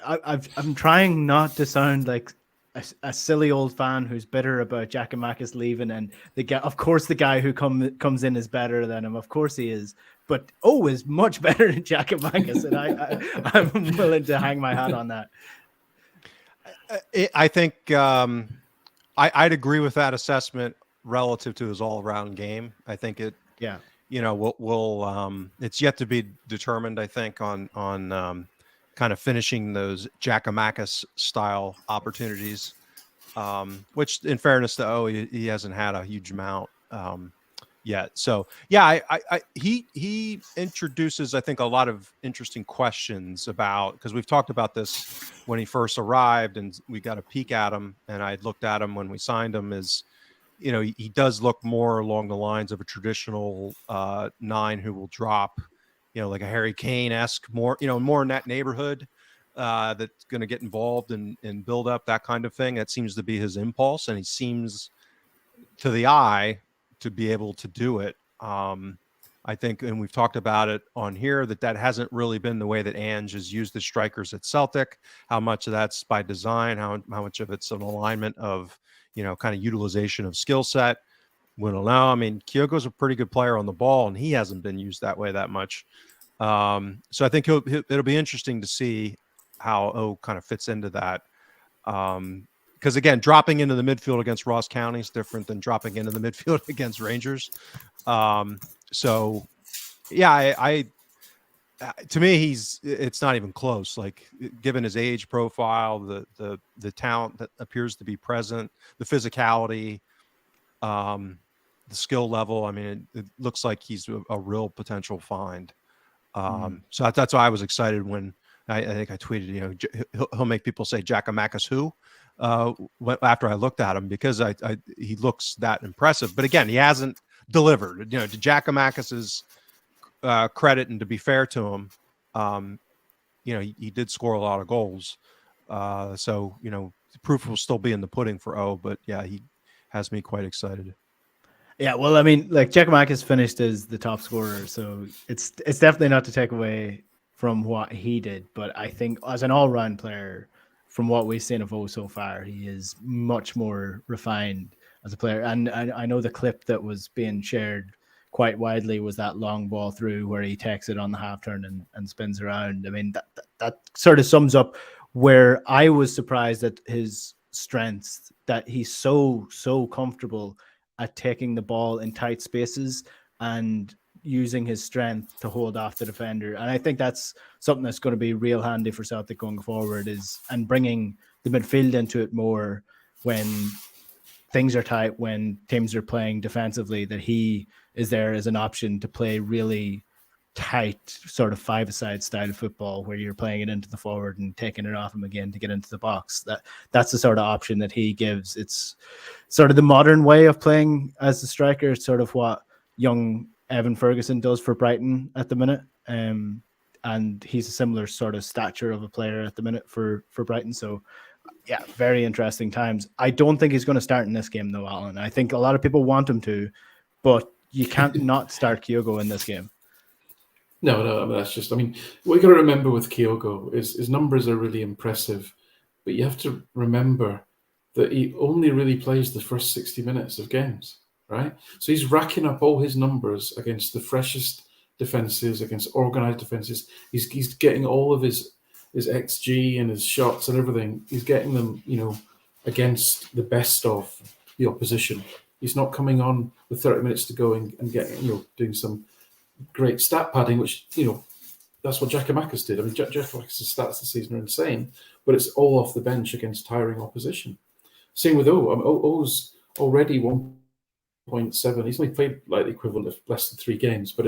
I'm trying not to sound like a silly old fan who's bitter about Giakoumakis leaving, and the guy who comes in is better than him. Of course he is, but is much better than Giakoumakis, and I'm willing to hang my hat on that. I think I'd agree with that assessment relative to his all-around game. I think it. Yeah. We'll it's yet to be determined. I think on kind of finishing those Giakoumakis style opportunities, which in fairness to he hasn't had a huge amount yet. So yeah, he introduces, I think, a lot of interesting questions about, because we've talked about this when he first arrived and we got a peek at him, and I looked at him when we signed him as, he does look more along the lines of a traditional 9 who will drop, like a Harry Kane-esque, more in that neighborhood, that's going to get involved and build up, that kind of thing. That seems to be his impulse, and he seems to the eye to be able to do it. I think, and we've talked about it on here, that hasn't really been the way that Ange has used the strikers at Celtic. How much of that's by design, how much of it's an alignment of, kind of utilization of skill set. We don't know. I mean, Kyogo's a pretty good player on the ball, and he hasn't been used that way that much. So I think it'll be interesting to see how kind of fits into that. Because again, dropping into the midfield against Ross County is different than dropping into the midfield against Rangers. So yeah, to me, it's not even close. Like, given his age profile, the talent that appears to be present, the physicality, the skill level. I mean, it looks like he's a real potential find. So that's why I was excited when I think I tweeted, he'll make people say Giakoumakis who, after I looked at him, because he looks that impressive. But again, he hasn't delivered. To Giakoumakis's credit, and to be fair to him, he did score a lot of goals. So the proof will still be in the pudding for but yeah, he has me quite excited. Yeah, well, I mean, like, Giakoumakis finished as the top scorer, so it's definitely not to take away from what he did, but I think as an all-round player, from what we've seen of so far, he is much more refined as a player. And I know the clip that was being shared quite widely was that long ball through where he takes it on the half turn and spins around. I mean, that sort of sums up where I was surprised at his strengths, that he's so comfortable at taking the ball in tight spaces and using his strength to hold off the defender. And I think that's something that's going to be real handy for Celtic going forward, and bringing the midfield into it more when things are tight, when teams are playing defensively, that he is there as an option to play really tight sort of five-a-side style of football where you're playing it into the forward and taking it off him again to get into the box. That's the sort of option that he gives. It's sort of the modern way of playing as a striker. It's sort of what young Evan Ferguson does for Brighton at the minute. And he's a similar sort of stature of a player at the minute for Brighton. So yeah, very interesting times. I don't think he's going to start in this game though, Alan. I think a lot of people want him to, but you can't not start Kyogo in this game. No, I mean, that's just, I mean, what you got to remember with Kyogo is his numbers are really impressive, but you have to remember that he only really plays the first 60 minutes of games, right? So he's racking up all his numbers against the freshest defenses, against organized defenses. He's getting all of his XG and his shots and everything. He's getting them, against the best of the opposition. He's not coming on with 30 minutes to go and getting, doing some great stat padding, which, that's what Giakoumakis did. I mean, Giakoumakis' stats this season are insane, but it's all off the bench against tiring opposition. Same with O. O's already 1.7. He's only played like the equivalent of less than 3 games, but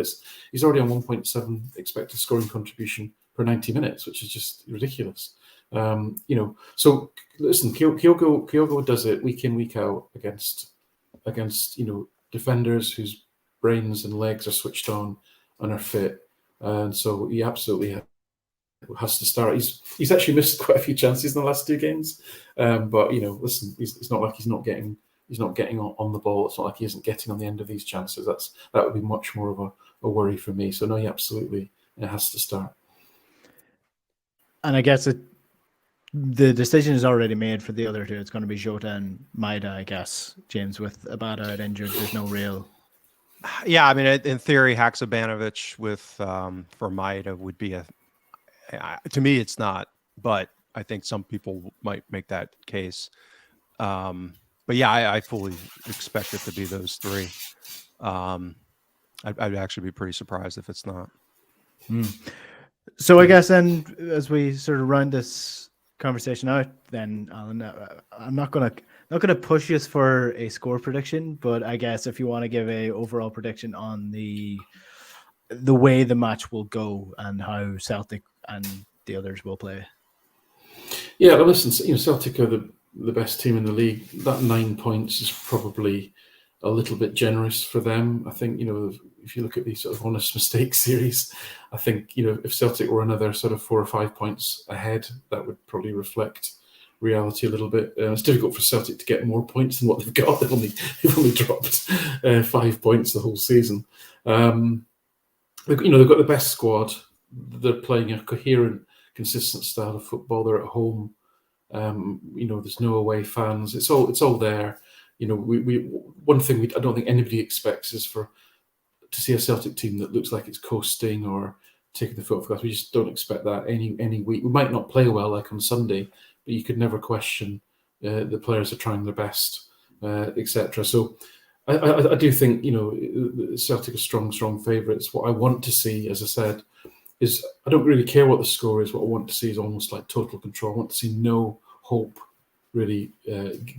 he's already on 1.7 expected scoring contribution per 90 minutes, which is just ridiculous. So listen, Kyogo does it week in, week out against defenders whose brains and legs are switched on and are fit. And so he absolutely has to start. He's actually missed quite a few chances in the last 2 games, but listen, it's not like he's not getting on the ball. It's not like he isn't getting on the end of these chances. That would be much more of a worry for me. So no, he absolutely has to start. And I guess the decision is already made for the other two. It's going to be Jota and Maeda, I guess. James, with Abada out injured, there's no real. Yeah, I mean, in theory, Haksabanovic with for Maeda would be to me, it's not, but I think some people might make that case. But yeah, I fully expect it to be those 3. I'd actually be pretty surprised if it's not. So I guess then, as we sort of round this conversation out, then Alan, I'm not gonna push us for a score prediction, but I guess if you want to give a overall prediction on the way the match will go and how Celtic and the others will play. Yeah, well, listen, Celtic are the best team in the league. That 9 points is probably a little bit generous for them. I think, if you look at the sort of honest mistake series, I think, if Celtic were another sort of 4 or 5 points ahead, that would probably reflect reality a little bit. It's difficult for Celtic to get more points than what they've got. They've only dropped 5 points the whole season. They've got the best squad. They're playing a coherent, consistent style of football. They're at home. There's no away fans. It's all there. One thing I don't think anybody expects is to see a Celtic team that looks like it's coasting or taking the foot off the gas. We just don't expect that any week. We might not play well like on Sunday, but you could never question the players are trying their best, etc. So I do think Celtic are strong favourites. What I want to see, as I said, is I don't really care what the score is. What I want to see is almost like total control. I want to see no hope really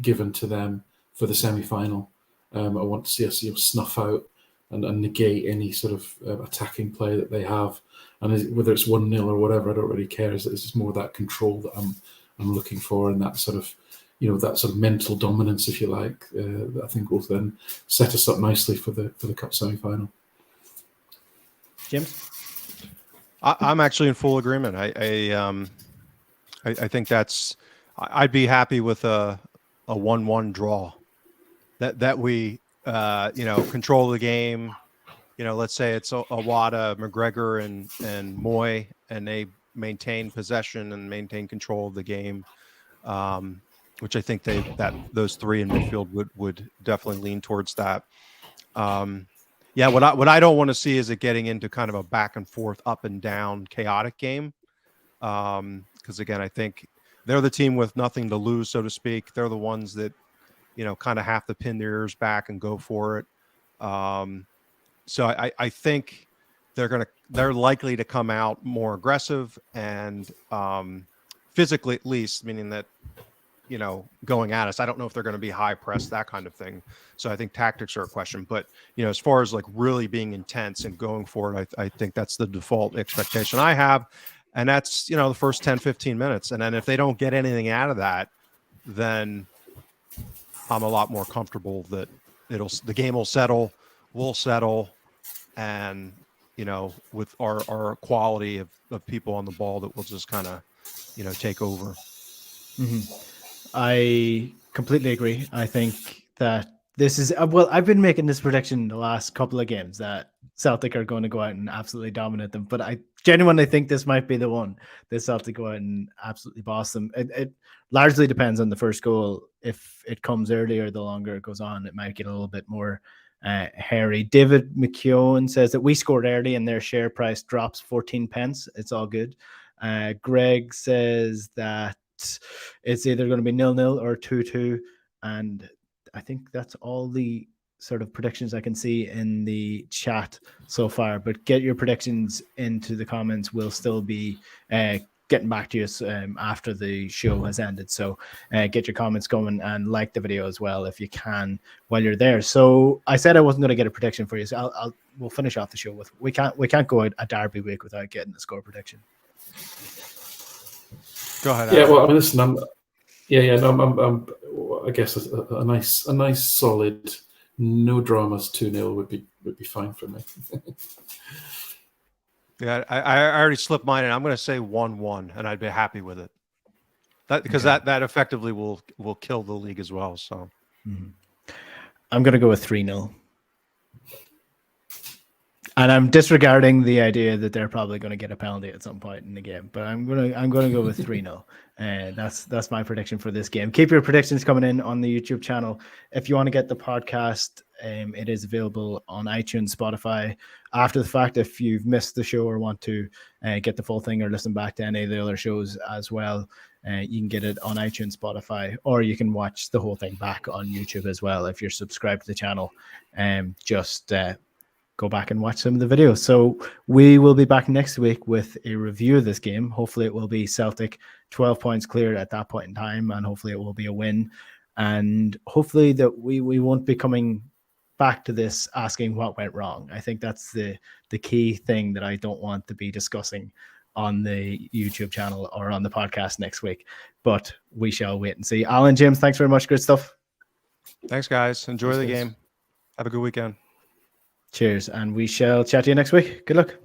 given to them for the semi-final. I want to see us snuff out and negate any sort of attacking play that they have. And whether it's 1-0 or whatever, I don't really care. It's just more that control that I'm looking for, and that sort of that sort of mental dominance, if you like. That I think will then set us up nicely for the cup semi-final. James, I'm actually in full agreement. I think I'd be happy with a 1-1 draw. That we control the game. Let's say it's Awada, McGregor, and Moy, and they maintain possession and maintain control of the game, which I think those 3 in midfield would definitely lean towards that. What I don't want to see is it getting into kind of a back and forth, up and down, chaotic game. Because again, I think they're the team with nothing to lose, so to speak. They're the ones that kind of have to pin their ears back and go for it. So I think they're likely to come out more aggressive and physically, at least, meaning that going at us. I don't know if they're going to be high press, that kind of thing. So I think tactics are a question. But as far as like really being intense and going for it, I think that's the default expectation I have, and that's the first 10-15 minutes. And then if they don't get anything out of that, then I'm a lot more comfortable that the game will settle, we'll settle, and with our quality of people on the ball, that will just kind of take over. Mm-hmm. I completely agree. I think that this is I've been making this prediction the last couple of games that Celtic are going to go out and absolutely dominate them, but I genuinely think this might be the one that Celtic go out and absolutely boss them. It largely depends on the first goal. If it comes earlier, the longer it goes on, it might get a little bit more hairy. David McKeown says that we scored early and their share price drops 14 pence. It's all good. Greg says that it's either going to be 0-0 or 2-2, and I think that's all the sort of predictions I can see in the chat so far. But get your predictions into the comments. We'll still be getting back to you after the show has ended. So get your comments going and like the video as well if you can while you're there. So I said I wasn't going to get a prediction for you, so we'll finish off the show with we can't go a derby week without getting a score prediction. Go ahead. Yeah, Adam. well, I mean, listen, I'm I guess a nice solid, no dramas 2-0 would be fine for me. Yeah, I already slipped mine, and I'm going to say 1-1, and I'd be happy with it. Because that effectively will kill the league as well. So I'm going to go with 3-0. And I'm disregarding the idea that they're probably going to get a penalty at some point in the game, but I'm going to go with 3-0. That's my prediction for this game. Keep your predictions coming in on the YouTube channel. If you want to get the podcast, it is available on iTunes, Spotify. After the fact, if you've missed the show or want to get the full thing or listen back to any of the other shows as well, you can get it on iTunes, Spotify, or you can watch the whole thing back on YouTube as well if you're subscribed to the channel. Just go back and watch some of the videos. So we will be back next week with a review of this game. Hopefully it will be Celtic 12 points cleared at that point in time, and hopefully it will be a win. And hopefully that we won't be coming back to this asking what went wrong. I think that's the key thing that I don't want to be discussing on the YouTube channel or on the podcast next week. But we shall wait and see. Alan, James, thanks very much. Good stuff. Thanks, guys. Enjoy the game. Have a good weekend. Cheers, and we shall chat to you next week. Good luck.